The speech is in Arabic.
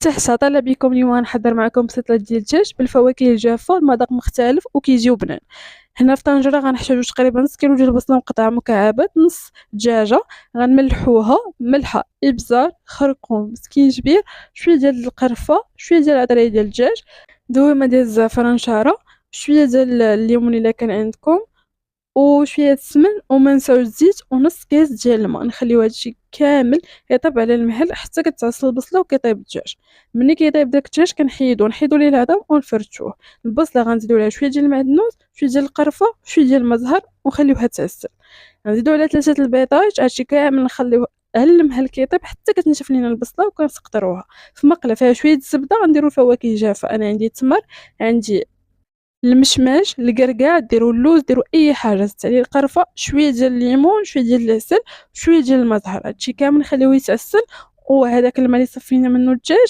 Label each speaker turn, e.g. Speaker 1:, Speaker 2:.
Speaker 1: تحت طلب بكم اليوم غنحضر معكم بسيطلات ديال الدجاج بالفواكه الجافه، المذاق مختلف وكيجيو بنان. هنا في طنجره غنحتاجو تقريبا نص كيلو ديال البصله مقطعه مكعبات، نص دجاجه غنملحوها ملحه، ابزار، خرقوم، سكينجبير، شويه ديال القرفه، شويه ديال العطريه ديال الدجاج، دويمه ديال الزعفران شاره، شويه ديال الليمون الا كان عندكم، وشويه السمن، وما نساوش الزيت، ونص كاس ديال الماء. نخليو هادشي كامل يطيب على المهل حتى كتعصل البصله وكيطيب الدجاج. ملي كيطيب داك الدجاج نحيدو ليه العظم ونفرشوه. البصله غنزيدو ليها شويه ديال المعدنوس، شويه ديال القرفه، شويه ديال المزهر، ونخليوها تعسل. نزيدو على 3 البيضات. هادشي كامل نخليوه على المهل كيطيب حتى كتنشف لينا البصله، وكنسقطروها في مقله فيها شويه الزبده. غنديرو الفواكه الجافه، انا عندي التمر، عندي المشماش، الكركاع، ديروا اللوز، ديروا اي حاجه، زدت عليه القرفه، شويه ديال الليمون، شويه ديال العسل، شويه ديال المزهر. هادشي كامل نخليوه يتعسل، وهذاك الماء اللي صفينا منه الدجاج